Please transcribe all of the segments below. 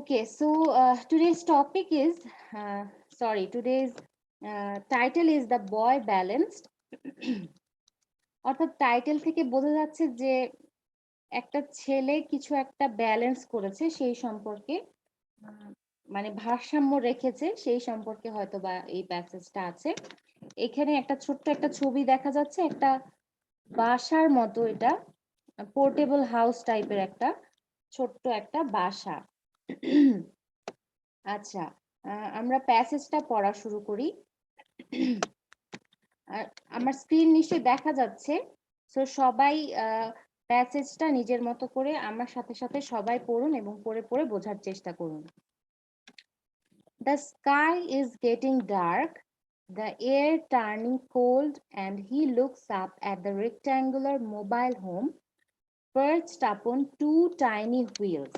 Okay, so today's topic is, today's title is The Boy Balanced. অর্থাৎ title থেকে বোঝা যাচ্ছে যে একটা ছেলে কিছু একটা ব্যালেন্স করেছে সেই সম্পর্কে, মানে ভারসাম্য রেখেছে সেই সম্পর্কে হয়তো বা এই প্যাসেজটা আছে। এখানে একটা ছোট্ট একটা ছবি দেখা যাচ্ছে, একটা বাসার মতো, এটা পোর্টেবল হাউস টাইপের একটা ছোট্ট একটা বাসা। আচ্ছা, আমরা প্যাসেজটা পড়া শুরু করি। আমার স্ক্রিন নিশ্চয়ই দেখা যাচ্ছে, তো সবাই প্যাসেজটা নিজের মতো করে আমার সাথে সাথে সবাই পড়ুন এবং পড়ে পড়ে বোঝার চেষ্টা করুন। The sky is getting dark, the air turning cold, and he looks up at the rectangular mobile home perched upon two tiny wheels.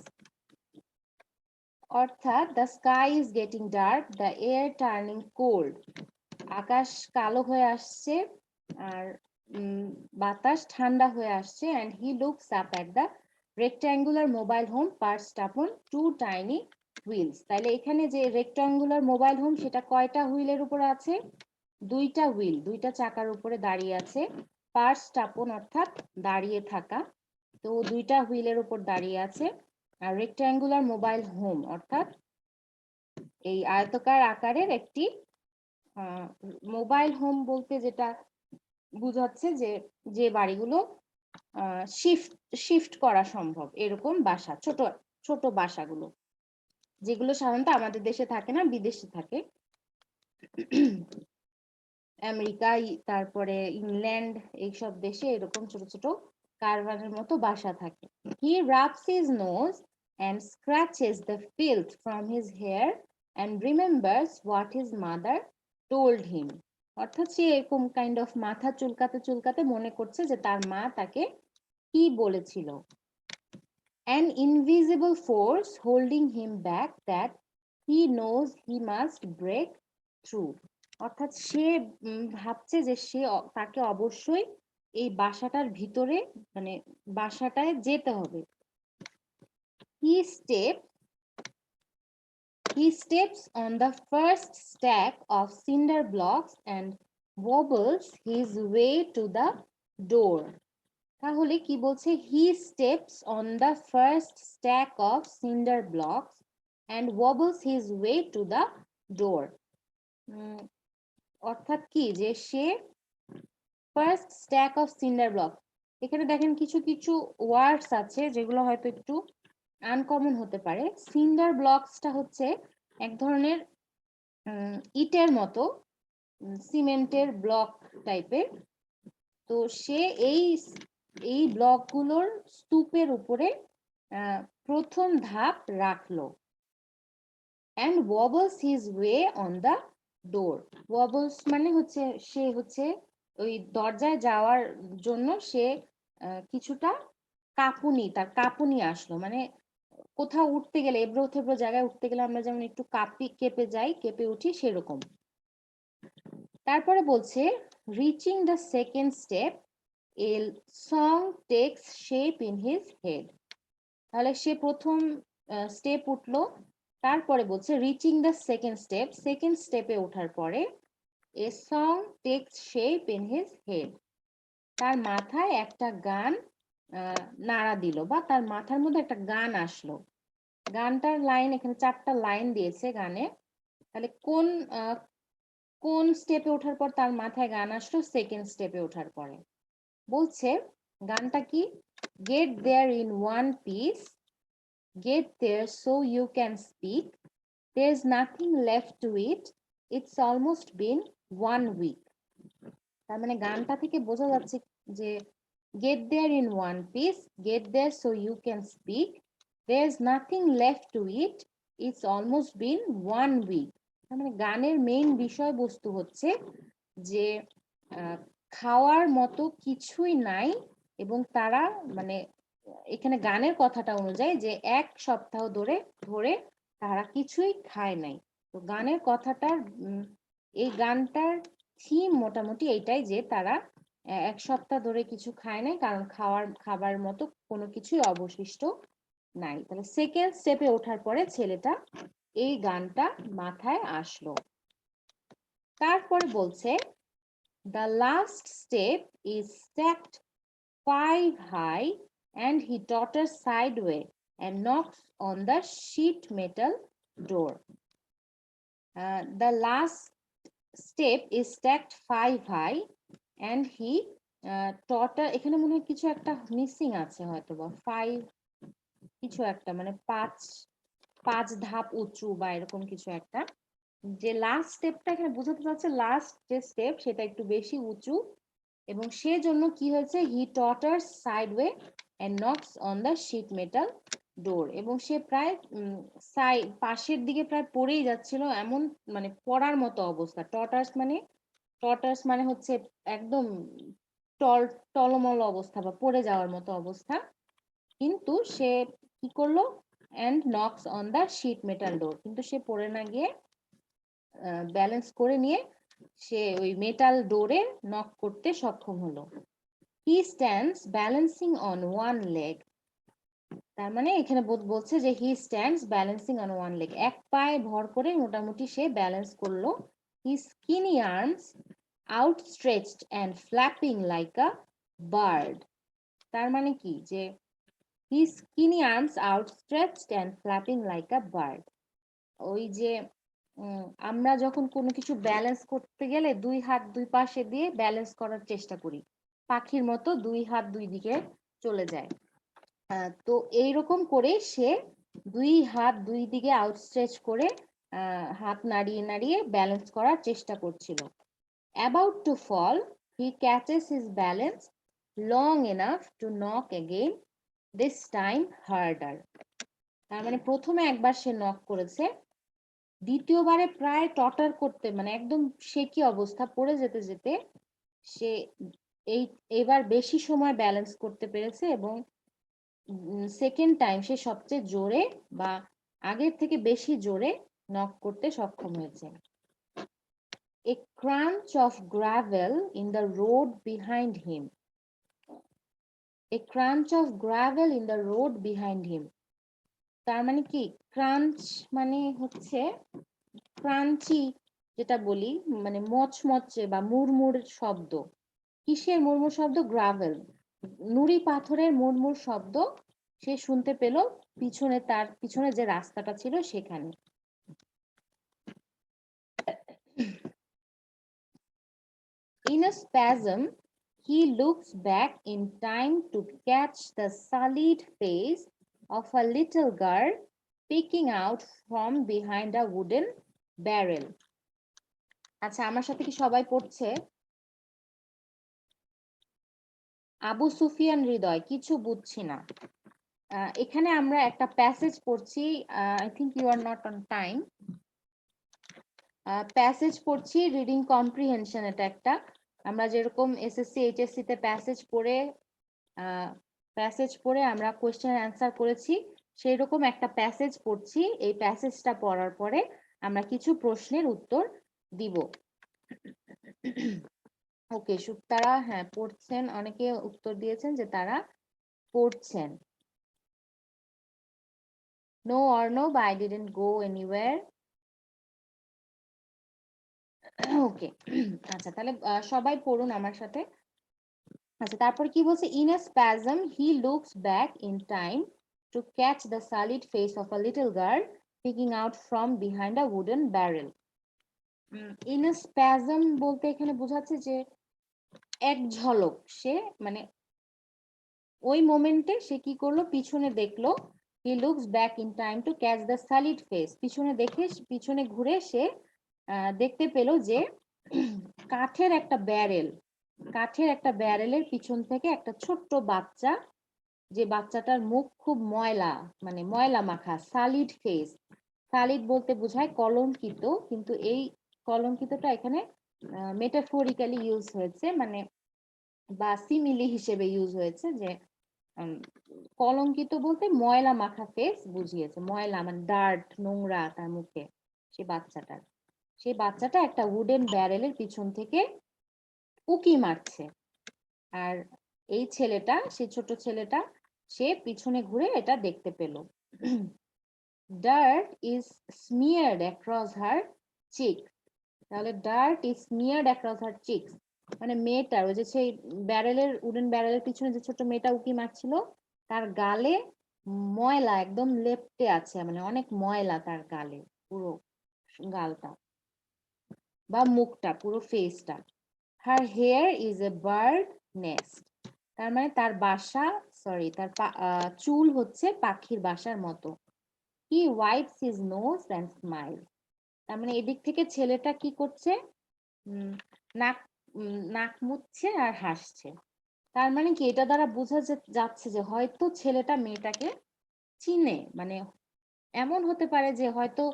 অর্থাৎ the sky is getting dark, the air turning cold. আকাশ কালো হয়ে আসছে আর বাতাস ঠান্ডা হয়ে আসছে, and he looks up at the rectangular mobile home perched upon two tiny wheels. তাহলে এখানে যে rectangular mobile home সেটা কয়টা হুইলের উপরে আছে? দুইটা হুইল, দুইটা চাকার উপরে দাঁড়িয়ে আছে। perched upon অর্থাৎ দাঁড়িয়ে থাকা, তো দুইটা হুইলের উপর দাঁড়িয়ে আছে। আর রেক্ট্যাঙ্গুলার মোবাইল হোম অর্থাৎ এই আয়তকার আকারের একটি মোবাইল হোম বলতে যেটা বুঝাচ্ছে যে যে বাড়িগুলো শিফট করা সম্ভব, এরকম বাসা, ছোট ছোট বাসাগুলো যেগুলো সাধারণত আমাদের দেশে থাকে না, বিদেশে থাকে। আমেরিকা, তারপরে ইংল্যান্ড, এইসব দেশে এরকম ছোট ছোট কারভানের মতো বাসা থাকে। He rubs his nose and scratches the filth from his hair and remembers what his mother told him. অর্থাৎ সে এরকম কাইন্ড অফ মাথা চুলকাতে চুলকাতে মনে করছে যে তার মা তাকে কি বলেছিল। An invisible force holding him back that he knows he must break through. অর্থাৎ সে ভাবছে যে সে তাকে অবশ্যই এই বাসাটার ভিতরে, মানে বাসাটায় যেতে হবে। He steps on the first stack of cinder blocks and wobbles his way to the door. তাহলে কি বলছে? He steps on the first stack of cinder blocks and wobbles his way to the door. অর্থাৎ কি যে সে first stack of cinder block, এখানে দেখেন কিছু কিছু ওয়ার্ডস আছে যেগুলো হয়তো একটু আনকমন হতে পারে। সিন্ডার ব্লকসটা হচ্ছে এক ধরনের ইটের মতো, সিমেন্টের ব্লক টাইপের। তো সে এই ব্লকগুলোর স্তূপের উপরে প্রথম ধাপ রাখলো। and wobbles his way on the door. wobbles মানে হচ্ছে সে হচ্ছে ওই দরজায় যাওয়ার জন্য সে কিছুটা তার কাঁপুনি আসলো, মানে কোথাও উঠতে গেলে, এবড়ো থেবড়ো জায়গায় উঠতে গেলে আমরা যেমন একটু কেঁপে উঠি সেরকম। তারপরে বলছে reaching the second step, a song takes shape in his head. তাহলে সে প্রথম স্টেপ উঠলো, তারপরে বলছে রিচিং দ্য সেকেন্ড স্টেপে ওঠার পরে a song tax shape in his head, তার মাথায় একটা গান নাড়া দিল, বা তার মাথার মধ্যে একটা গান আসলো। গানটার লাইন, এখানে 4টা লাইন দিয়েছে গানে। তাহলে কোন স্টেপে ওঠার পর তার মাথায় গান আসলো? সেকেন্ড স্টেপে ওঠার পরে। বলছে গানটা কি? Get there in one piece, get there so you can speak, there's nothing left to it, it's almost been 1 week. তার মানে গানটা থেকে বোঝা যাচ্ছে যে get there in one piece, get there so you can speak, there's nothing left to it, it's almost been 1 week. তার মানে গানের মেইন বিষয়বস্তু হচ্ছে যে খাওয়ার মতো কিছুই নাই, এবং তারা মানে এখানে গানের কথাটা অনুযায়ী যে 1 সপ্তাহ ধরে তারা কিছুই খায় নাই। তো গানের কথাটার এই গানটার থিম মোটামুটি এইটাই যে তারা 1 সপ্তাহ ধরে কিছু খায় নাই, কারণ খাবার মতো কোনো কিছুই অবশিষ্ট নাই। তাহলে সেকেন্ড স্টেপে ওঠার পরে ছেলেটা এই গানটা মাথায় আসলো। তারপরে বলছে the last step is stacked 5 high and he totters sideways and knocks on the sheet metal door. The last step is stacked 5 high and he totter, এখানে মনে হয় কিছু একটা মিসিং আছে, হয়তো বা 5 কিছু একটা, মানে 5 ধাপ উঁচু বা এরকম কিছু একটা। যে লাস্ট স্টেপটা এখানে বোঝাতে চাচ্ছে লাস্ট যে স্টেপ সেটা একটু বেশি উঁচু, এবং সেজন্য কি হয়েছে, he totters sideways and knocks on the sheet metal door, এবং সে প্রায় পাশের দিকে প্রায় পড়েই যাচ্ছিল, এমন মানে পড়ার মতো অবস্থা। টটার্স মানে হচ্ছে একদম টলমল অবস্থা বা পড়ে যাওয়ার মতো অবস্থা। কিন্তু সে কি করলো, and knocks on the sheet metal door, কিন্তু সে পড়ে না গিয়ে ব্যালেন্স করে নিয়ে সে ওই মেটাল ডোরে নক করতে সক্ষম হলো। He stands balancing on one leg, তার মানে এখানে বলছে যে he stands balancing on one leg, এক পায়ে ভর করে মোটামুটি সে ব্যালেন্স করলো। His skinny arms outstretched and flapping like a bird, তার মানে কি যে his skinny arms outstretched and flapping like a bird, ওই যে আমরা যখন কোনো কিছু ব্যালেন্স করতে গেলে দুই হাত দুই পাশে দিয়ে ব্যালেন্স করার চেষ্টা করি, পাখির মতো দুই হাত দুই দিকে চলে যায়। তো এইরকম করে সে দুই হাত দুই দিকে আউটস্ট্রেচ করে হাত নাড়িয়ে নাড়িয়ে ব্যালেন্স করার চেষ্টা করছিল। About to fall, he catches his balance long enough to knock again, this time harder. তার মানে প্রথমে একবার সে নক করেছে, দ্বিতীয়বারে প্রায় টটার করতে, মানে একদম শেকি অবস্থা, পড়ে যেতে যেতে সে এবার বেশি সময় ব্যালেন্স করতে পেরেছে, এবং সেকেন্ড টাইম সে সবচেয়ে জোরে বা আগের থেকে বেশি জোরে নক করতে সক্ষম হয়েছে। A crunch of gravel in the road behind him. A crunch of gravel in the road behind him. তার মানে কি, ক্রাঞ্চ মানে হচ্ছে ক্রাঞ্চি, যেটা বলি মানে মচমচে বা মুড়মুড় শব্দ। কিসের মুড়মুড় শব্দ? গ্রাভেল, নুড়ি পাথরের মুড়মুড় শব্দ সে শুনতে পেল পিছনে, তার পিছনে যে রাস্তাটা ছিল সেখানে। In a spasm, he looks back in time to catch the sullied face of a little girl peeking out from behind a wooden barrel. আচ্ছা, আমার সাথে কি সবাই পড়ছে? আবু সুফিয়ান হৃদয়, কিছু বুঝছি না। এখানে আমরা একটা প্যাসেজ পড়ছি, I think you are not on time. Passage পড়ছি, রিডিং কম্প্রিহেনশন, এটা একটা আমরা যেরকম এসএসসি এইচএসসি তে প্যাসেজ পড়ে আমরা কোয়েশ্চেন অ্যান্সার করেছি, সেই রকম একটা প্যাসেজ পড়ছি। এই প্যাসেজটা পড়ার পরে আমরা কিছু প্রশ্নের উত্তর দিব। ওকে, সুপ্তারা হ্যাঁ পড়ছেন, অনেকে উত্তর দিয়েছেন যে তারা পড়ছেন। No Arnab, I didn't go anywhere. ওকে, আচ্ছা তাহলে সবাই পড়ুন আমার সাথে। আচ্ছা, তারপর কি বলছে? In a spasm, he looks back in time to catch the sullied face of a little girl peeking out from behind a wooden barrel. In a spasm বলতে এখানে বোঝাচ্ছে যে এক ঝলক, সে মানে ওই মোমেন্টে সে কি করলো, পিছনে দেখলো। He looks back in time to catch the solid face, পিছনে দেখে, পিছনে ঘুরে সে দেখতে পেল যে কাঠের একটা ব্যারেলের পিছন থেকে একটা ছোট্ট বাচ্চা, যে বাচ্চাটার মুখ খুব ময়লা, মানে ময়লা মাখা, সালিড ফেস। সালিড বলতে বোঝায় কলঙ্কিত, কিন্তু এই কলঙ্কিতটা এখানে মেটাফোরিক্যালি ইউজ হয়েছে, মানে বা সিমিলি হিসেবে ইউজ হয়েছে, যে কলঙ্কিত বলতে ময়লা মাখা ফেস বুঝিয়েছে, ময়লা মানে ডার্ট, নোংরা তার মুখে সেই বাচ্চাটা একটা উডেন ব্যারেলের পিছন থেকে উকি মারছে। আর এই ছেলেটা, সেই ছোট ছেলেটা সে পিছনে ঘুরে এটা দেখতে পেল। Dirt is smeared across her cheek. তাহলে dirt is smeared across her cheeks, মানে মেয়েটার ওই যে সেই ব্যারেলের উডেন ব্যারেলের পিছনে যে ছোট মেয়েটা উকি মারছিল, তার গালে ময়লা একদম লেপ্টে আছে, মানে অনেক ময়লা তার গালে, পুরো গালটা বা মুখটা, পুরো ফেসটা। Her hair is a bird nest. তার মানে তার বাসা, সরি, তার চুল হচ্ছে পাখির বাসার মতো। He wipes his nose and smiles. তার মানে এদিক থেকে ছেলেটা কি করছে, নাক নাক মুছছে আর হাসছে। তার মানে কি, এটা দ্বারা বোঝা যাচ্ছে যে হয়তো ছেলেটা মেয়েটাকে চিনে, মানে এমন হতে পারে যে হয়তো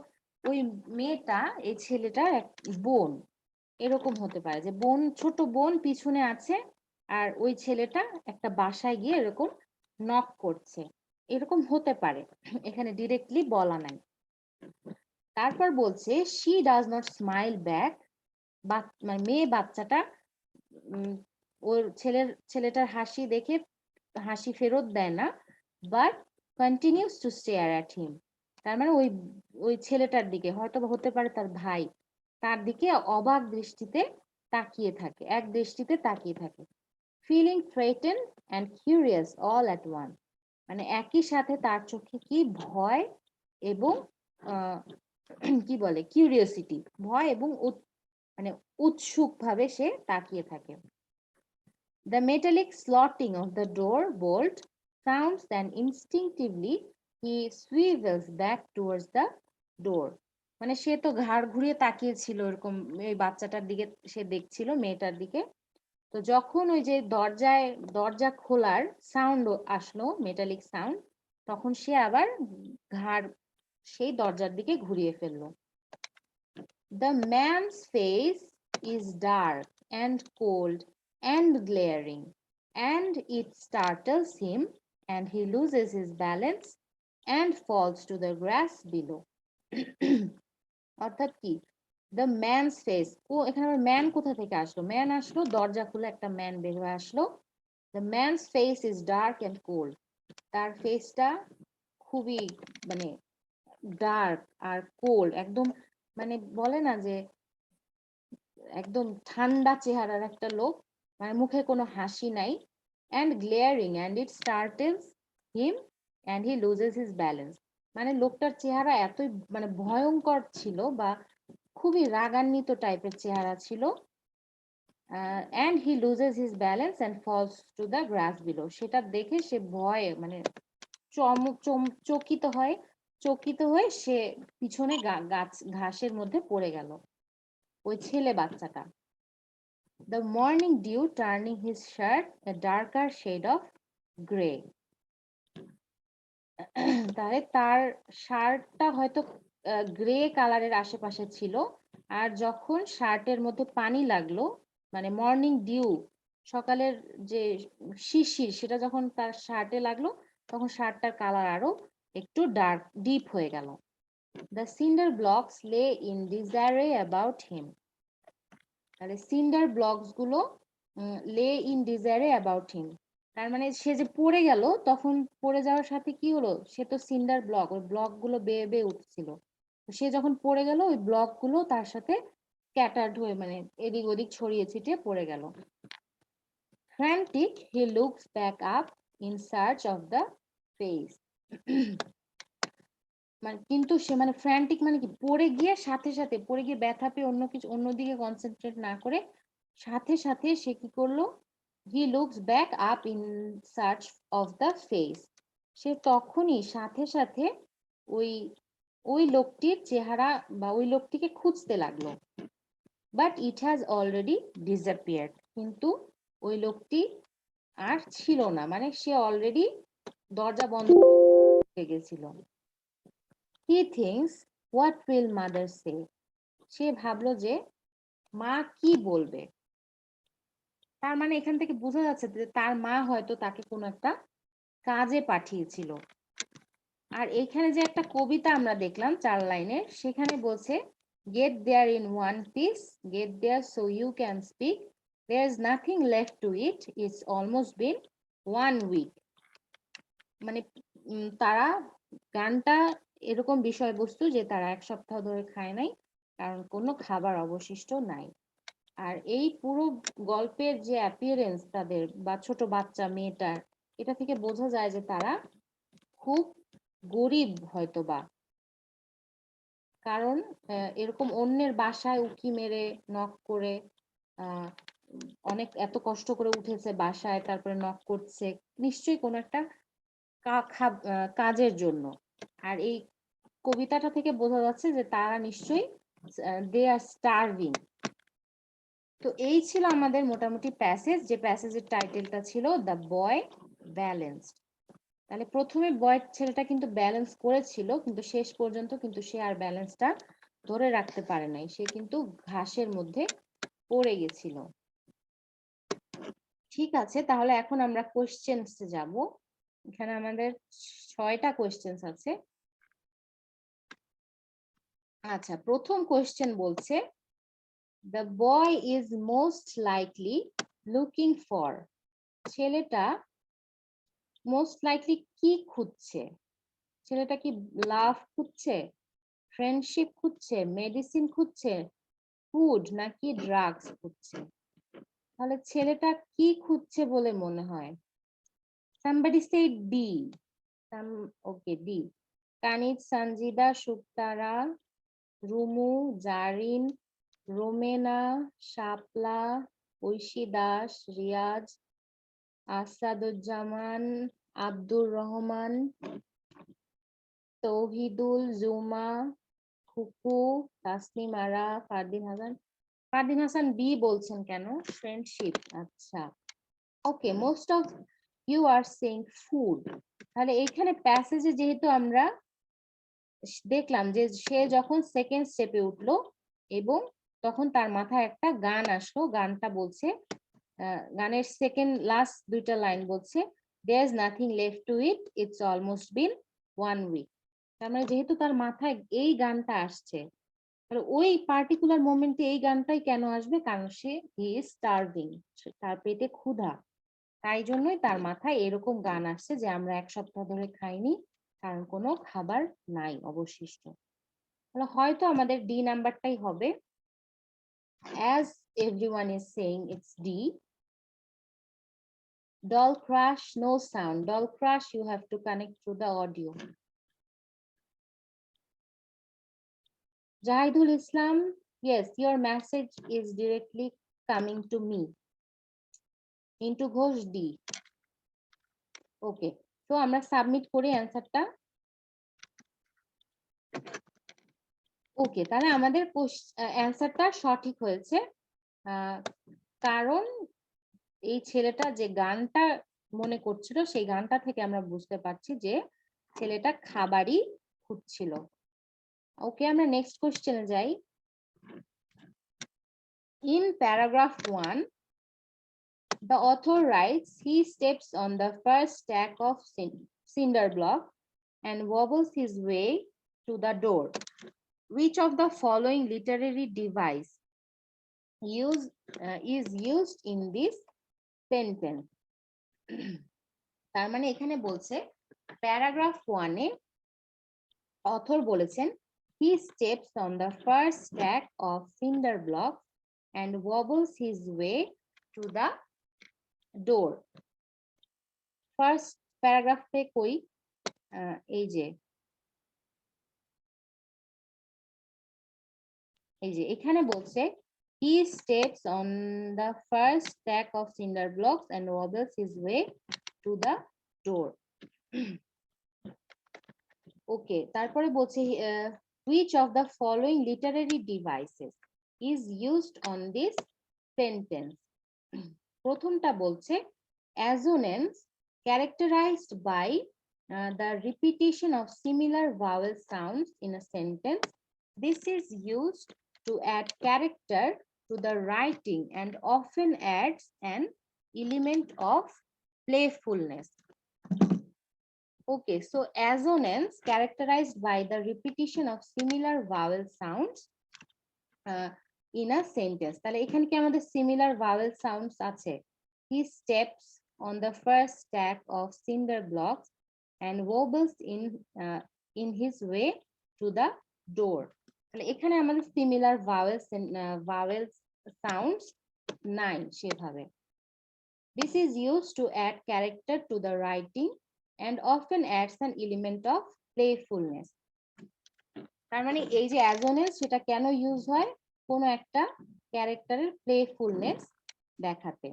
ওই মেয়েটা এই ছেলেটার এক বোন, এরকম হতে পারে যে বোন, ছোট বোন পিছনে আছে আর ওই ছেলেটা একটা বাসায় গিয়ে এরকম নক করছে, এরকম হতে পারে, এখানে ডিরেক্টলি বলা নাই। তারপর বলছে she does not smile back, মানে মেয়ে বাচ্চাটা ওর ছেলেটার হাসি দেখে হাসি ফেরত দেয় না, but continues to stair at him. তার মানে ওই ছেলেটার দিকে, হয়তো হতে পারে তার ভাই, তার দিকে অবাক দৃষ্টিতে তাকিয়ে থাকে, এক দৃষ্টিতে তাকিয়ে থাকে। Feeling threaten and curious all at once, মানে একই সাথে তার চোখে কি ভয় এবং কি বলে কিউরিওসিটি, ভয় এবং মানে উৎসুক ভাবে সে তাকিয়ে থাকে। The metallic slotting of the door bolt sounds and instinctively he swivels back towards the door. মানে সে তো ঘাড় ঘুরিয়ে তাকিয়েছিল এরকম, এই বাচ্চাটার দিকে সে দেখছিল, মেয়েটার দিকে। তো যখন ওই যে দরজা খোলার সাউন্ড আসলো, মেটালিক সাউন্ড, তখন সে আবার ঘাড় সেই দরজার দিকে ঘুরিয়ে ফেললো। The man's face is dark and cold and glaring, and it startles him, and he loses his balance and falls to the grass below. অর্থাৎ কি, দ্য ম্যানস ফেস, এখানে ম্যান কোথা থেকে আসলো, ম্যান আসলো দরজা খুলে, একটা ম্যান বের হয়ে আসলো। The man's face is dark and cold, তার ফেসটা খুবই মানে ডার্ক আর কোল্ড, একদম মানে বলে না যে একদম ঠান্ডা চেহারার একটা লোক, মানে মুখে কোনো হাসি নাই। And glaring and it startles him and he loses his balance, মানে লোকটার চেহারা এতই মানে ভয়ঙ্কর ছিল বা খুবই রাগান্বিত টাইপের চেহারা ছিল। And he loses his balance and falls to the grass below, সেটা দেখে সে ভয়ে মানে চকিত হয়ে সে পিছনে ঘাসের মধ্যে পড়ে গেল, ওই ছেলে বাচ্চাটা। The morning dew turning his shirt a darker shade of gray. তাহলে তার শার্টটা হয়তো গ্রে কালারের আশেপাশে ছিল, আর যখন শার্টের মধ্যে পানি লাগলো, মানে মর্নিং ডিউ, সকালের যে শিশির, সেটা যখন তার শার্টে লাগলো, তখন শার্টটার কালার আরো একটু ডিপ হয়ে গেল। The cinder blocks lay in disarray about him. তাহলে সিন্ডার ব্লকস গুলো লে ইন ডিজায়ারে অ্যাবাউট হিম, তার মানে সে যে পড়ে গেল, তখন পড়ে যাওয়ার সাথে কি হলো, সে তো সিন্ডার ব্লক, ওই ব্লক গুলো বেয়ে বেয়ে উঠছিল, সে যখন পড়ে গেল ওই ব্লক গুলো তার সাথে স্ক্যাটার্ড হয়ে, মানে এদিক ওদিক ছড়িয়ে ছিটিয়ে পড়ে গেল। Frantic he looks back up in search of the face, মানে কিন্তু সে মানে ফ্র্যান্টিক মানে কি, পড়ে গিয়ে সাথে সাথে পড়ে গিয়ে ব্যথা পেয়ে অন্যদিকে কনসেন্ট্রেট না করে সাথে সাথে সে কি করলো, he looks back up in search of the face, সে তখনই সাথে সাথে ওই ওই লোকটির চেহারা বা ওই লোকটিকে খুঁজতে লাগলো। But it has already disappeared, কিন্তু ওই লোকটি আর ছিল না, মানে সে অলরেডি দরজা বন্ধ হয়ে গেছিল। He thinks, what will mother say? সে ভাবলো যে মা কি বলবে, তার মানে এখান থেকে বোঝা যাচ্ছে যে তার মা হয়তো তাকে কোনো একটা কাজে পাঠিয়েছিল। আর এখানে যে একটা কবিতা আমরা দেখলাম 4 লাইনের, সেখানে বলছে get there in one piece, get there so you can speak, there is nothing left to eat, it's almost been 1 week. মানে তারা গানটা এরকম বিষয়বস্তু যে তারা 1 সপ্তাহ ধরে খায় নাই, কারণ কোনো খাবার অবশিষ্ট নাই। আর এই পুরো গল্পের যে অ্যাপিয়ারেন্স তাদের বা ছোট বাচ্চা মেয়েটার, এটা থেকে বোঝা যায় যে তারা খুব গরিব হয়তোবা। কারণ এরকম অন্যের বাসায় উঁকি মেরে নক করে আহ অনেক এত কষ্ট করে উঠেছে বাসায়, তারপরে নক করছে নিশ্চয়ই কোনো একটা কাজের জন্য। আর এই কবিতাটা থেকে বোঝা যাচ্ছে যে তারা নিশ্চয়ই দে আর স্টারভিং। তো এই ছিল আমাদের মোটামুটি প্যাসেজ, যে প্যাসেজের টাইটেলটা ছিল দ্য বয় ব্যালেন্সড। তাহলে প্রথমে বয় ছেলেটা কিন্তু ব্যালেন্স করেছিল, কিন্তু শেষ পর্যন্ত কিন্তু সে আর ব্যালেন্সটা ধরে রাখতে পারে নাই, সে কিন্তু ঘাসের মধ্যে পড়ে গেছিল। ঠিক আছে, তাহলে এখন আমরা কোশ্চেন্সে যাব। এখানে আমাদের 6টা কোশ্চেন্স আছে। আচ্ছা, প্রথম কোশ্চেন বলছে the boy is most likely looking for, ছেলেটা মোস্ট লাইকলি কি খুঁজছে? ছেলেটা কি লাভ খুঁজছে, ফ্রেন্ডশিপ খুঁজছে, মেডিসিন খুঁজছে, ফুড নাকি ড্রাগস খুঁজছে? তাহলে ছেলেটা কি খুঁজছে বলে মনে হয়? somebody say D. Okay, D. কানিজ, সঞ্জিদা, সুক্তারা, রুমু, জারিন, রোমেনা, শাপলা, ঐশী দাস, রিয়াজ, আসাদুজ্জামান, আব্দুর রহমান, তৌহিদুল, জুমা, খুকু, তাসনিম আরা, ফারদিন হাসান। ফারদিন হাসান বি বলছেন কেন? ফ্রেন্ডশিপ। আচ্ছা, okay, most of you are saying food. তাহলে এইখানে প্যাসেজে যেহেতু আমরা দেখলাম যে সে যখন সেকেন্ড স্টেপে উঠলো এবং তখন তার মাথায় একটা গান আসলো, গানটা বলছে, গানের সেকেন্ড লাস্ট 2টা লাইন বলছে there is nothing left to eat, it's almost been 1 week. তার মানে যেহেতু তার মাথায় এই গানটা আসছে, তাহলে ওই পার্টিকুলার মোমেন্টে এই গানটাই কেন আসবে? কারণ সে হি ইজ স্টার্ভিং, তার পেটে ক্ষুধা, তাই জন্যই তার মাথায় এরকম গান আসছে যে আমরা 1 সপ্তাহ ধরে খাইনি, কারণ কোনো খাবার নাই অবশিষ্ট। তাহলে হয়তো আমাদের ডি নাম্বারটাই হবে। as everyone is saying it's D. Doll crash, no sound. Doll crash, you have to connect through the audio. Jahidul Islam, yes, your message is directly coming to me. Into Ghosh D. Okay, so আমরা submit করি অ্যান্সারটা। ওকে, তাহলে আমাদের অ্যান্সারটা সঠিক হয়েছে, কারণ এই ছেলেটা যে গানটা মনে করছিল সেই গানটা থেকে আমরা বুঝতে পারছি যে ছেলেটা খাবারই খুঁজছিল। ওকে, আমরা নেক্সট কোশ্চেনে যাই। In paragraph 1, the author writes, he steps on the first stack of cinder block and wobbles his way to the door. Which of the following literary device is used in this sentence? তার মানে এখানে বলছে paragraph 1-এ author বলেছেন he steps on the first stack of cinder blocks and wobbles his way to the door. First প্যারাগ্রাফে কই? এই যে এখানে বলছে he steps on the first stack of cinder blocks and wobbles his way to the door. ওকে, তারপরে বলছে which of the following literary devices is used on this sentence? প্রথমটা বলছে assonance characterized by the repetition of similar vowel sounds in a sentence. This is used to add character to the writing and often adds an element of playfulness. Okay, so assonance characterized by the repetition of similar vowel sounds in a sentence. তাহলে এখানে কি আমাদের similar vowel sounds আছে? He steps on the first stack of cinder blocks and wobbles in his way to the door. তাহলে এখানে আমাদের similar vowels sounds নাই সেভাবে. This is used to add character to the writing and often adds an element of playfulness. তার মানে এই যে অ্যাজোনেস সেটা কেন ইউজ হয়, কোনো একটা ক্যারেক্টারের প্লেফুলনেস দেখাতে.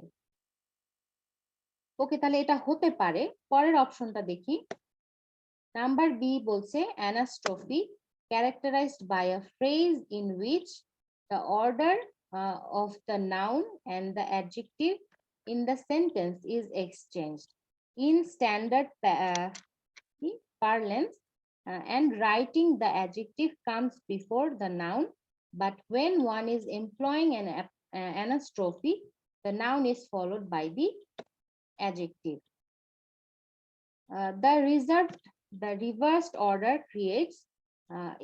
ওকে, তাহলে এটা হতে পারে. পরের অপশনটা দেখি. নাম্বার বি বলছে অ্যানাস্ট্রফি characterized by a phrase in which the order of the noun and the adjective in the sentence is exchanged in standard parlance, and writing the adjective comes before the noun, but when one is employing an anastrophe, the noun is followed by the adjective. The reversed order creates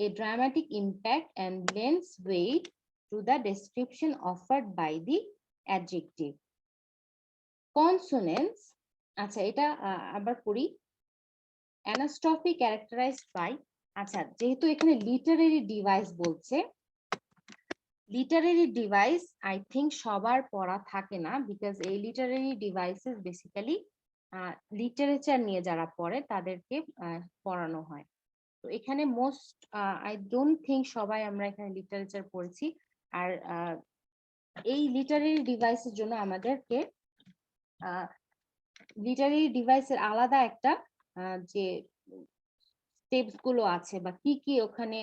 a dramatic impact and lends weight to the description offered by the adjective. Consonants, আচ্ছা এটা আবার পড়ি. Anastrophe characterized by, আচ্ছা যেহেতু এখানে literary device বলছে, literary device I think সবার পড়া থাকে না, বিকজ এই লিটারেরি ডিভাইসেস বেসিক্যালি লিটারেচার নিয়ে যারা পড়ে তাদেরকে পড়ানো হয়. তো এখানে মোস্ট আই ডোন্ট থিঙ্ক সবাই আমরা এখানে লিটারেচার পড়েছি. আর এই লিটারেরি ডিভাইসের জন্য আমাদেরকে লিটারেরি ডিভাইসের আলাদা একটা যে স্টেপস গুলো আছে বা কি কি ওখানে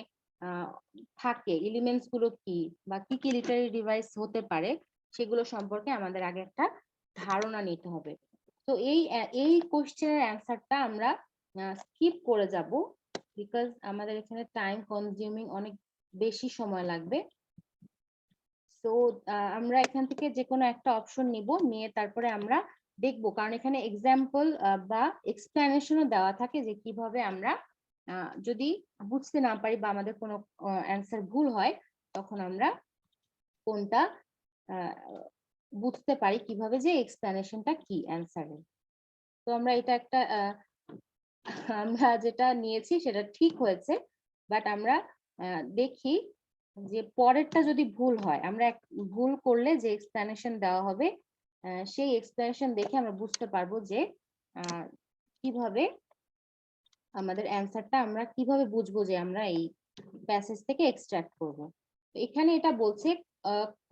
থাকে, এলিমেন্টস গুলো কি বা কি কি লিটারেরি ডিভাইস হতে পারে, সেগুলো সম্পর্কে আমাদের আগে একটা ধারণা নিতে হবে. তো এই কোশ্চেনের অ্যান্সারটা আমরা স্কিপ করে যাব, বিকজ আমাদের এখানে টাইম কনজিউমিং অনেক বেশি সময় লাগবে. তো আমরা এখান থেকে যে কোনো একটা অপশন নিব, নিয়ে তারপরে আমরা দেখবো, কারণ এখানে এক্সাম্পল বা এক্সপ্লেনেশনও দেওয়া থাকে যে কিভাবে আমরা যদি বুঝতে না পারি বা আমাদের কোনো অ্যান্সার ভুল হয়, তখন আমরা কোনটা বুঝতে পারি কিভাবে যে এক্সপ্লেনেশনটা কি অ্যান্সারের. তো আমরা এটা একটা আমরা যেটা নিয়েছি সেটা ঠিক হয়েছে, বাট আমরা দেখি যে পরেরটা যদি ভুল হয়, আমরা ভুল করলে যে এক্সপ্লেনেশন দেওয়া হবে সেই এক্সপ্লেনেশন দেখে আমরা বুঝতে পারবো যে কিভাবে আমাদের অ্যান্সারটা আমরা কিভাবে বুঝবো যে আমরা এই প্যাসেজ থেকে এক্সট্রাক্ট করব. এখানে এটা বলছে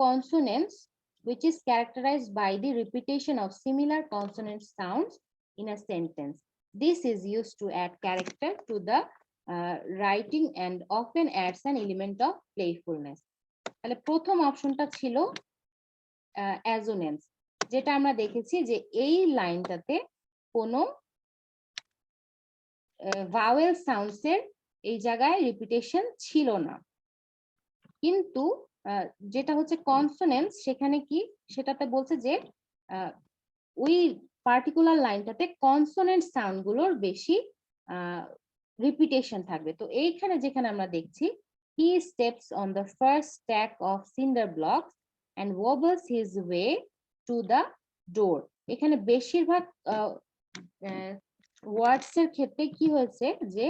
consonants which is characterized by the repetition of similar consonant sounds in a sentence. This is used to add character to the writing and often adds an element of playfulness. তাহলে প্রথম অপশনটা ছিল অ্যাজোনেন্স, যেটা আমরা দেখেছি যে এই লাইনটাতে কোনো ভাওয়েল সাউন্ডস এর এই জায়গায় রিপিটেশন ছিল না, কিন্তু যেটা হচ্ছে কনসোনেন্টস সেখানে কি সেটাতে বলছে যে ওই পার্টিকুলার লাইনটাতে কনসোনেন্ট সাউন্ড গুলোর বেশি রিপিটেশন থাকবে. তো এইখানে যেখানে আমরা দেখছি he steps on the first stack of cinder blocks and wobbles his way to the door. এখানে বেশিরভাগ ওয়ার্ডস এর ক্ষেত্রে কি হয়েছে যে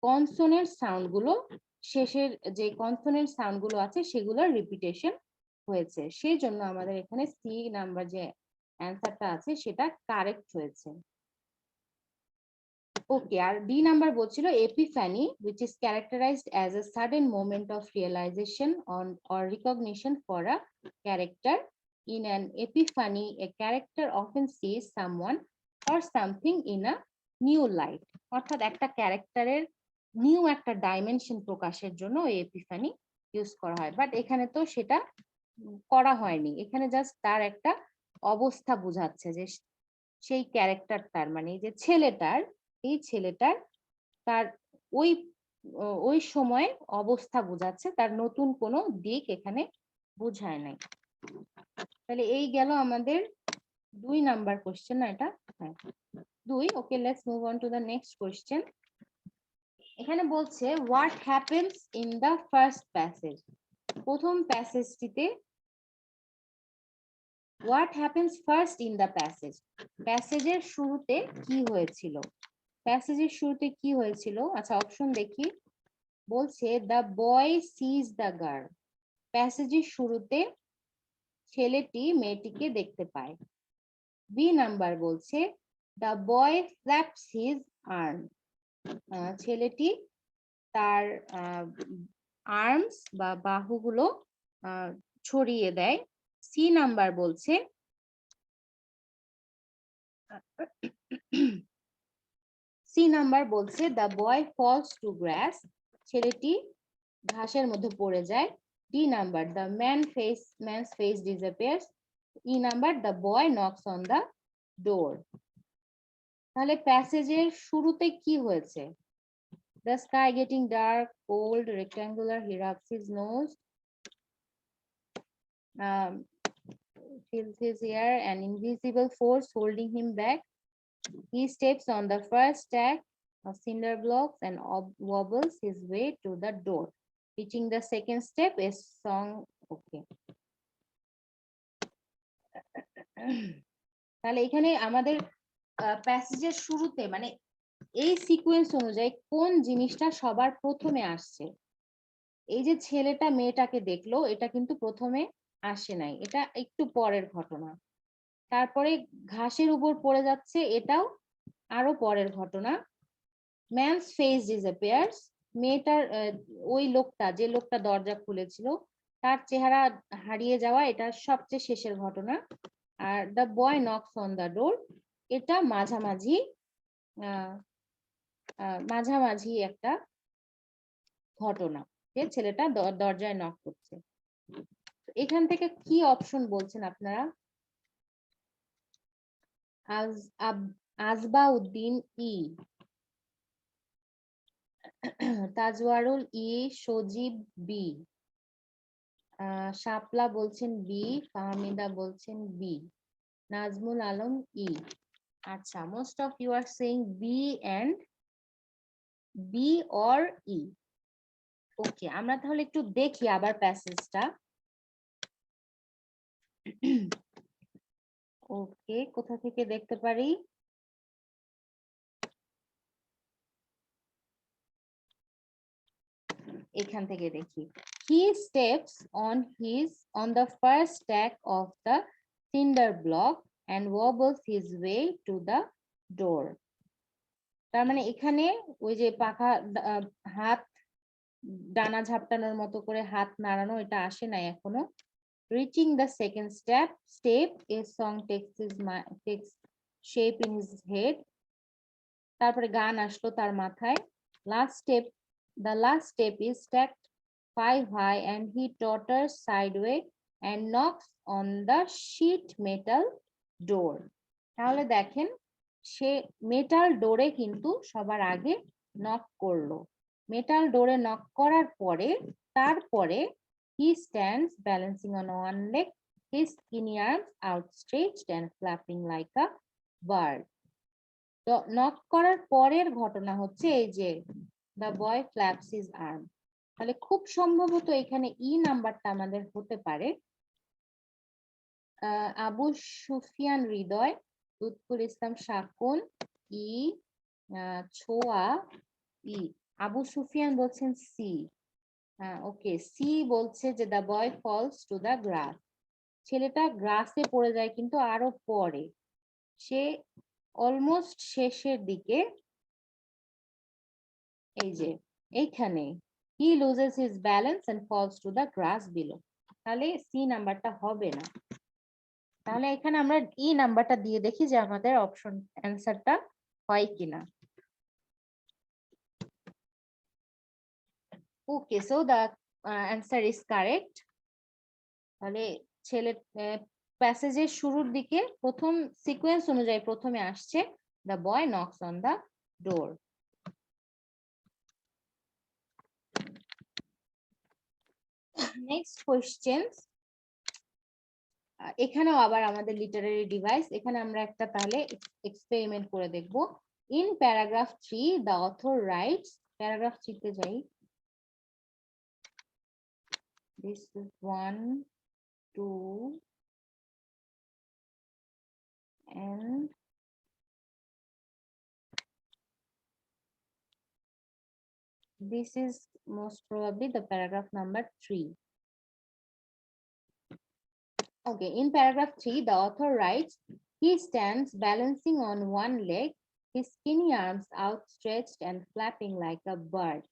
কনসোনেন্ট সাউন্ড গুলো, শেষের যে কনসোনেন্ট সাউন্ড গুলো আছে সেগুলোর রিপিটেশন হয়েছে, সেই জন্য আমাদের এখানে সি নাম্বার যে অ্যান্সারটা আছে সেটা কারেক্ট হয়েছে. ওকে, আর ডি নাম্বার বলছিল Epiphany which is characterized as a sudden moment of realization on or recognition for a character. In an epiphany, a character often sees someone or something in a new light. অর্থাৎ একটা ক্যারেক্টারের new একটা dimension প্রকাশের জন্য এই Epiphany use করা হয়, but এখানে তো সেটা করা হয়নি. এখানে জাস্ট তার একটা অবস্থা বোঝাচ্ছে যে সেই ক্যারেক্টারটার মানে যে ছেলেটার, এই ছেলেটার তার ওই সময় অবস্থা বোঝাচ্ছে, তার নতুন কোনো দিক এখানে বোঝায় নাই. তাহলে এই গেল আমাদের 2 নাম্বার কোশ্চেন, না এটা? হ্যাঁ 2. Okay, let's move on to the next question. এখানে বলছে what happens in the first passage. প্রথম প্যাসেজটিতে what happens first in the passage, প্যাসেজের শুরুতে কি হয়েছিল. প্যাসেজের শুরুতে কি হয়েছিল? আচ্ছা, অপশন দেখি। বলছে the boy sees the girl. প্যাসেজের শুরুতে ছেলেটি মেয়েটিকে দেখতে পায়। বি নাম্বার বলছে the boy flaps his arm. ছেলেটি তার আর্মস বা বাহুগুলো ছড়িয়ে দেয়। সি নাম্বার বলছে the boy falls to grass. ছেলেটি ঘাসের মধ্যে পড়ে যায়। D number the man's face disappears. E number the boy knocks on the door. তাহলে প্যাসেজের শুরুতে কি হয়েছে? The sky getting dark, cold, rectangular. He rubs his nose, feels his ear, an invisible force holding him back. He steps on the first stack of cinder blocks and wobbles his way to the door. Reaching the second step, a song. Okay. তাহলে এখানে আমাদের প্যাসেজের শুরুতে মানে এই sequence অনুযায়ী কোন জিনিসটা সবার প্রথমে আসছে? এই যে ছেলেটা মেয়েটাকে দেখলো, এটা কিন্তু প্রথমে আসে নাই, এটা একটু পরের ঘটনা। তারপরে ঘাসের উপর পড়ে যাচ্ছে, এটাও আরো পরের ঘটনা। ম্যানস ফেস ডিসঅ্যাপিয়ার্স, মেয়েটার ওই লোকটা, যে লোকটা দরজা খুলেছিল, তার চেহারা হারিয়ে যাওয়া, এটা সবচেয়ে শেষের ঘটনা। আর the boy knocks on the door, এটা মাঝামাঝি একটা ঘটনা, যে ছেলেটা দরজায় নক করছে। এখান থেকে কি অপশন বলছেন আপনারা? আজবাউদ্দিন ই, তাজওয়ারুল ই, সজীব বি, শাপলা বলছেন বি, ফাহমিদা বলছেন বি, নাজমুল আলম ই। আচ্ছা, most of you are saying B and B or E. Okay, আমরা তাহলে একটু দেখি আবার প্যাসেজটা। ওকে, কোথা থেকে দেখতে পারি? এখান থেকে দেখি। He steps on the first stack of the cinder block and wobbles his way to the door. তার মানে এখানে ওই যে পাখা হাত ডানা ঝাপটানোর মতো করে হাত নাড়ানো, এটা আসে নাই এখনো। Reaching the second step, a song takes shape in his head. তারপরে গান আসলো তার মাথায়। The last step is stacked 5 high and he totters sideways and knocks on the sheet metal door. তাহলে দেখেন, সে মেটাল ডোরে কিন্তু সবার আগে নক করলো। মেটাল ডোরে নক করার পরে তারপরে he stands balancing on one leg, his skinny arms outstretched and flapping like a bird. তো নক করার পরের ঘটনা হচ্ছে এই যে the boy flaps his arm. তাহলে খুব সম্ভবত এখানে ই নাম্বারটা আমাদের হতে পারে। আবু সুফিয়ান হৃদয়, লুৎফুল ইসলাম শাকুন ই, ছোয়া ই, আবু সুফিয়ান বলছেন সি। ওকে, সি বলছে যে the boy falls to the grass. ছেলেটা গ্রাসে পড়ে যায় কিন্তু আরো পরে, সে অলমোস্ট শেষের দিকে, এই যে এইখানে he loses his balance and falls to the grass below. তাহলে সি নাম্বারটা হবে না। তাহলে এখানে আমরা ই নাম্বারটা দিয়ে দেখি যে আমাদের অপশন অ্যান্সারটা হয় কিনা। Okay, so the answer is correct. তাহলে ছেলে প্যাসেজের শুরুর দিকে প্রথম সিকোয়েন্স অনুযায়ী প্রথমে আসছে the boy knocks on the door. Next questions. এখানেও আবার আমাদের লিটারারি ডিভাইস, এখানে আমরা একটা তাহলে এক্সপেরিমেন্ট করে দেখব। In paragraph 3 the author rights, paragraph 3 তে যাই। This is 1 2 and This is most probably the paragraph number 3. Okay, in paragraph 3, the author writes, he stands balancing on one leg, his skinny arms outstretched and flapping like a bird.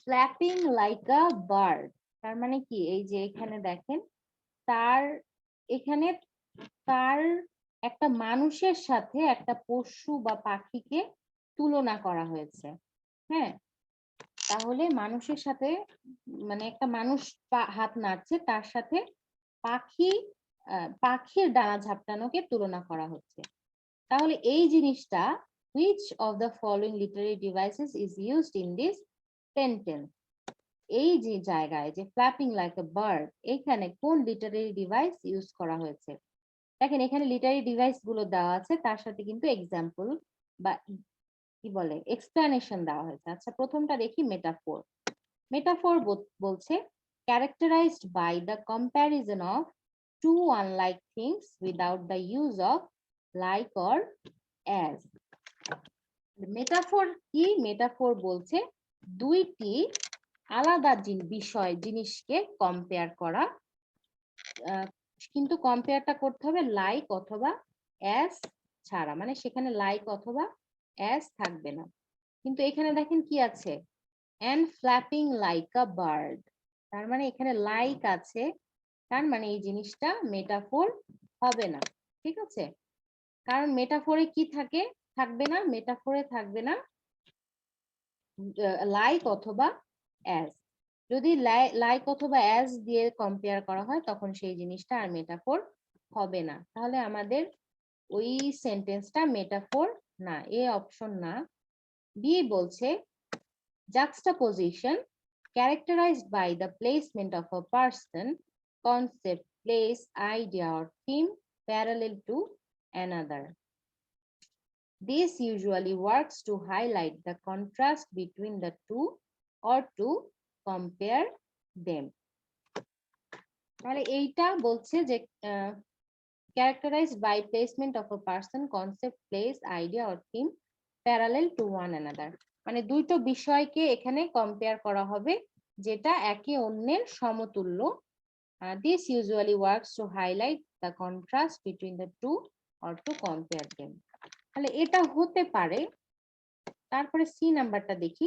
Flapping like a bird. তার মানে কি, এই যে এখানে দেখেন, তার এখানে তার একটা মানুষের সাথে একটা পশু বা পাখিকে তুলনা করা হয়েছে। হ্যাঁ, তাহলে মানুষের সাথে মানে একটা মানুষ হাত নাড়ছে, তার সাথে পাখি পাখির ডানা ঝাপটানোকে তুলনা করা হচ্ছে। তাহলে এই জিনিসটা, which of the following literary devices is used in this sentence? এই যে জায়গায় যে ফ্ল্যাপিং লাইক এ বার্ড, এখানে কোন লিটারেরি ডিভাইস ইউজ করা হয়েছে? দেখেন এখানে লিটারেরি ডিভাইস গুলো দেওয়া আছে, তার সাথে কিন্তু এক্সাম্পল বা কি বলে এক্সপ্লেনেশন দেওয়া হয়েছে। আচ্ছা, প্রথমটা দেখি মেটাফোর। মেটাফোর বলছে characterized by the comparison of two unlike things without the use of like or as. Metaphor কি? মেটাফোর বলছে দুইটি আলাদা বিষয় জিনিসকে কম্পেয়ার করা, কিন্তু কম্পেয়ারটা করতে হবে লাইক অথবা অ্যাজ ছাড়া, মানে সেখানে লাইক অথবা অ্যাজ থাকবে না। কিন্তু এখানে দেখেন কি আছে, and flapping like a bird, তার মানে এখানে লাইক আছে, তার মানে এই জিনিসটা মেটাফোর হবে না। ঠিক আছে, কারণ মেটাফোরে কি থাকবে না, মেটাফোরে থাকবে না লাইক অথবা অ্যাজ। যদি লাইক অথবা অ্যাজ দিয়ে কম্পেয়ার করা হয় তখন সেই জিনিসটা আর মেটাফোর হবে না। তাহলে আমাদের ওই সেন্টেন্সটা মেটাফোর না, এ অপশন না। বি বলছে juxtaposition characterized by the placement of a person, concept, place, idea or theme parallel to another. This usually works to highlight the contrast between the two or to compare them. তাহলে এইটা বলছে যে characterized by placement of a person, concept, place, idea or theme parallel to one another. মানে দুটো বিষয়কে এখানে compare করা হবে যেটা একে অন্যের সমতুল্য। This usually works to highlight the contrast between the two or to compare them. তাহলে এটা হতে পারে। তারপরে সি নাম্বারটা দেখি,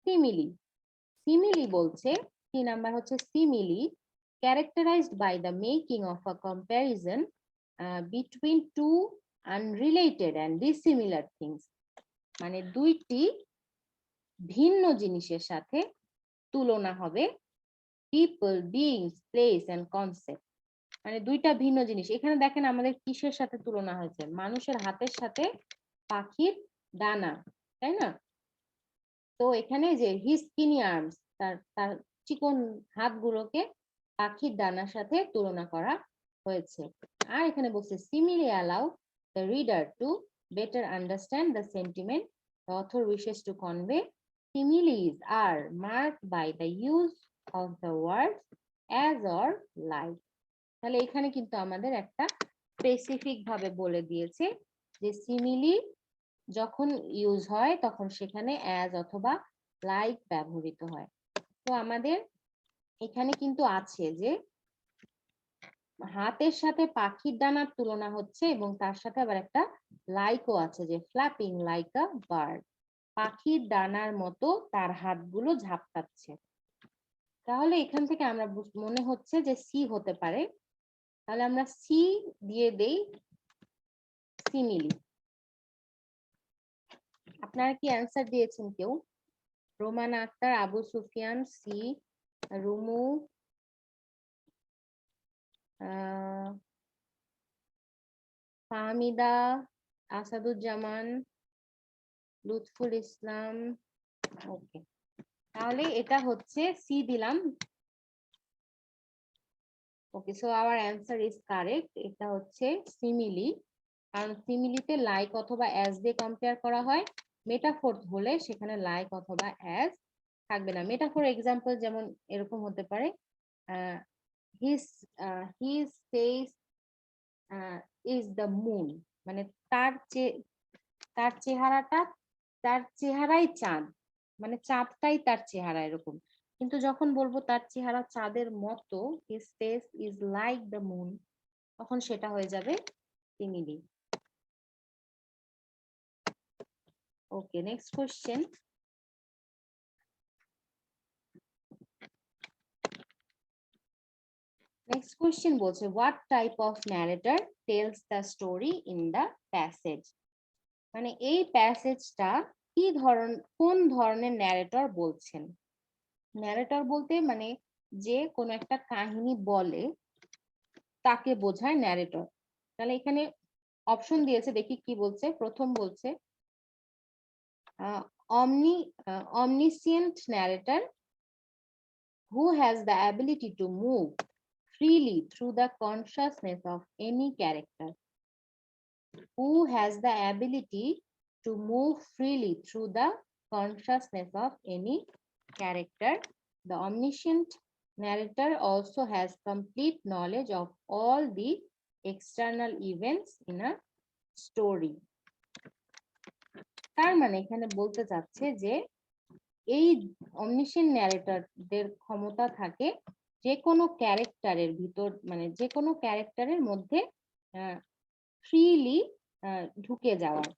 সিমিলি। সিমিলি বলছে, সি নাম্বার হচ্ছে simile characterized by the making of a comparison between two unrelated and dissimilar things. মানে দুইটি ভিন্ন জিনিসের সাথে তুলনা হবে, people, beings, place and concept. মানে দুইটা ভিন্ন জিনিস। এখানে দেখেন আমাদের কিসের সাথে তুলনা হয়েছে, মানুষের হাতের সাথে পাখির ডানা, তাই না? তো এখানে যে his skinny arms, তার চিকন হাতগুলোকে পাখির ডানার সাথে তুলনা করা হয়েছে। আর এখানে বলছে simile allow the reader to better understand the sentiment the author wishes to convey. Similes are marked by the use of the words as or like. তাহলে এখানে কিন্তু আমাদের একটা স্পেসিফিক ভাবে বলে দিয়েছে যে সিমিলি যখন ইউজ হয় তখন সেখানে অ্যাজ অথবা লাইক ব্যবহৃত হয়। তো আমাদের এখানে কিন্তু আছে যে হাতের সাথে পাখির ডানার তুলনা হচ্ছে এবং তার সাথে আবার একটা লাইকও আছে, যে ফ্ল্যাপিং লাইক আ বার্ড, পাখির ডানার মতো তার হাতগুলো ঝাপটাচ্ছে। তাহলে এখান থেকে আমরা মনে হচ্ছে যে সি হতে পারে। তাহলে আমরা সি দিয়ে দেই, সিমিলি। আপনারা কি অ্যান্সার দিয়েছেন কেউ? রোমানা আক্তার, আবু সুফিয়ান, সি, রুমু, ফাহমিদা, আসাদুজ্জামান, লুৎফুল ইসলাম। ওকে, তাহলে এটা হচ্ছে সি দিলাম। Okay, so our answer is correct. এটা হচ্ছে সিমিলি, কারণ সিমিলিতে লাইক অথবা অ্যাজ দিয়ে কম্পেয়ার করা হয়। মেটাফোর হলে সেখানে লাইক অথবা অ্যাজ থাকবে না। মেটাফোর এক্সাম্পল যেমন এরকম হতে পারে, his face is the moon, মানে তার চেহারাই চাঁদ। মানে চাঁদটাই তার চেহারা এরকম। কিন্তু যখন বলবো তার চেহারা চাঁদের মতো, his face is like the moon, তখন সেটা হয়ে যাবে সিমিলি। ওকে, নেক্সট কোশ্চেন। নেক্সট কোশ্চেন বলছে what type of narrator tells the story in the passage. মানে এই প্যাসেজটা কোন ধরনের ন্যারেটর বলছেন। ন্যারেটর বলতে মানে যে কোনো একটা কাহিনী বলে তাকে বোঝায় ন্যারেটর। তাহলে এখানে অপশন দিয়েছে, দেখি কি বলছে। প্রথম বলছে omniscient narrator who has the ability to move freely through the consciousness of any character. Who has the ability to move freely through the consciousness of any character. The omniscient narrator also has complete knowledge of all the external events in a story. তার মানে এখানে বলতে চাচ্ছে যে এই অমনিশিয়েন্ট ন্যারেটরদের ক্ষমতা থাকে যে কোনো ক্যারেক্টারের ভিতর, মানে যে কোনো ক্যারেক্টারের মধ্যে ফ্রিলি ঢুকে যাওয়ার।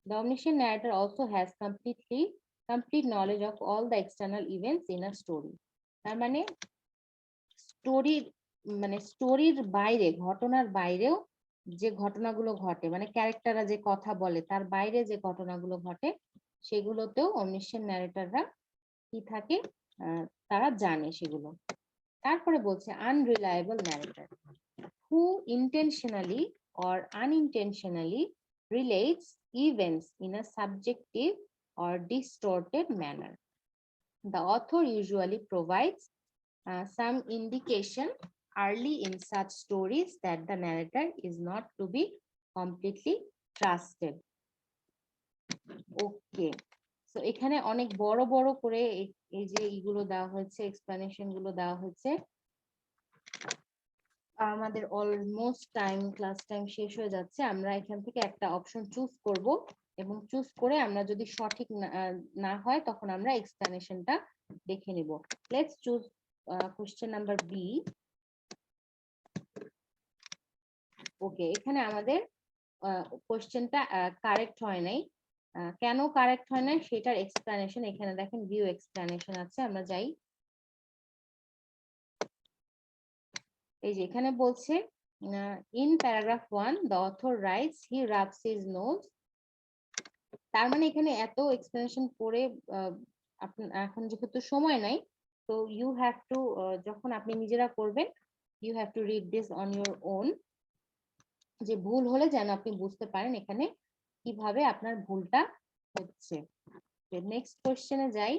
The omniscient narrator also has complete knowledge of all the external events in a story. তার মানে স্টোরির বাইরে, ঘটনার বাইরেও যে ঘটনাগুলো ঘটে, মানে ক্যারেক্টাররা যে কথা বলে তার বাইরে যে ঘটনাগুলো ঘটে সেগুলোতেও অমনিশিয়েন্ট ন্যারেটররা কি থাকে, তারা জানে সেগুলো। তারপরে বলছে unreliable narrator who intentionally or unintentionally relates events in a subjective or distorted manner. The author usually provides some indication early in such stories that the narrator is not to be completely trusted. Okay, so এখানে অনেক বড় বড় করে এই যে এইগুলো দেওয়া হয়েছে, এক্সপ্লেনেশন গুলো দেওয়া হয়েছে। আমাদের অলমোস্ট ক্লাস টাইম শেষ হয়ে যাচ্ছে। আমরা এখান থেকে একটা অপশন চুজ করব এবং চুজ করে আমরা যদি সঠিক না হয় তখন আমরা এক্সপ্লেনেশনটা দেখে নিব। Let's choose question number B. Okay, এখানে আমাদের কোশ্চেনটা কারেক্ট হয় নাই। কেন কারেক্ট হয় নাই সেটার এক্সপ্লেনেশন এখানে দেখেন, ভিউ এক্সপ্লেনেশন আছে। আমরা যাই, এই যে এখানে বলছে in paragraph 1 the author writes he rubs his nose. তার মানে এখানে এত এক্সপ্লেনেশন পড়ে এখন যেহেতু সময় নাই, তো ইউ হ্যাভ টু, যখন আপনি নিজেরা করবেন you have to read this on your own, যে ভুল হলে যেন আপনি বুঝতে পারেন এখানে কিভাবে আপনার ভুলটা হচ্ছে। নেক্সট কোশ্চেনে যাই।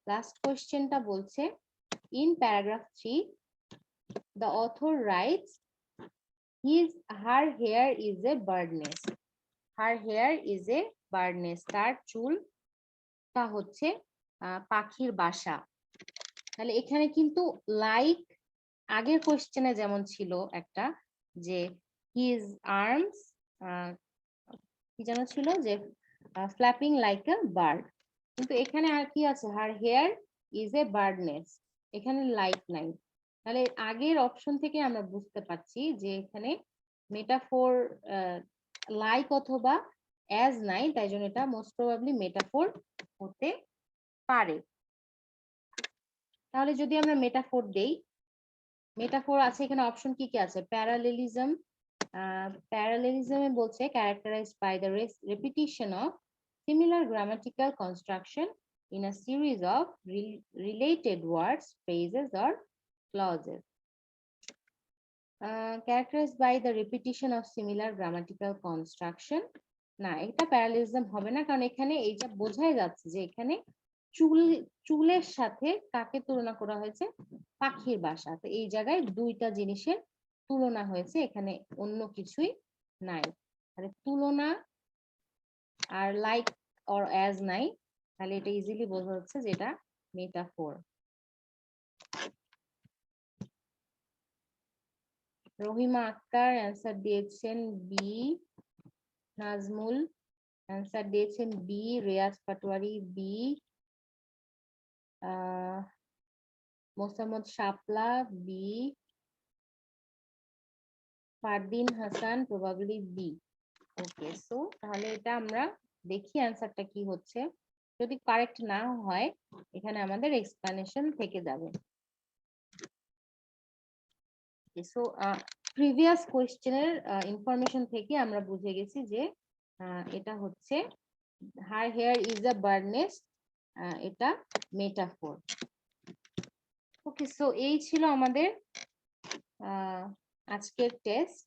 লাস্ট কোশ্চেনটা বলছে in paragraph 3 the author writes her hair is a bird nest. Her hair is a bird nest. তার চুলটা হচ্ছে পাখির বাসা। তাহলে এখানে কিন্তু লাইক আগের কোশ্চেনে যেমন ছিল একটা, যে his arms কি যেন ছিল, যে ফ্ল্যাপিং লাইক আ বার্ড, কিন্তু এখানে আর কি আছে, her hair is a bird nest, এখানে লাইক নাই। তাহলে আগের অপশন থেকে আমরা বুঝতে পারছি যে এখানে মেটাফোর লাইক অথবা অ্যাজ নাই, তাই জন্য এটা মোস্ট প্রবাবলি মেটাফোর হতে পারে। তাহলে যদি আমরা মেটাফোর দেই, মেটাফোর আছে এখানে অপশন কি কি আছে, প্যারালেলিজম। প্যারালেলিজমে বলছে characterized by the repetition of similar grammatical construction in a series of related words, phrases or clauses. Characterized by the repetition of similar grammatical construction, না এটা প্যারালেলিজম হবে না, কারণ এখানে এইটা বোঝাই যাচ্ছে যে এখানে চুলের সাথে কাকে তুলনা করা হয়েছে, পাখির বাসা। তো এই জায়গায় দুইটা জিনিসের তুলনা হয়েছে, এখানে অন্য কিছুই নাই। তাহলে তুলনা আর লাইক অর অ্যাজ নাই, তাহলে এটা ইজিলি বোঝা যাচ্ছে যে এটা মেটাফোর। রহিমা আক্তার অ্যান্সার দিয়েছেন বি। নাজমুল অ্যান্সার দিয়েছেন B, Riaz Patwari B, Mosammat Shapla B, Fardin Hasan probably B. Okay, so তাহলে এটা আমরা দেখি অ্যান্সারটা কি হচ্ছে। যদি কারেক্ট না হয় এখানে আমাদের এক্সপ্লেনেশন থেকে যাবে। সো প্রিভিয়াস কোয়েশ্চেনের ইনফরমেশন থেকে আমরা বুঝে গেছি যে এটা হচ্ছে her hair is a bird nest, এটা মেটাফোর। ওকে, সো এই ছিল আমাদের আজকের টেস্ট।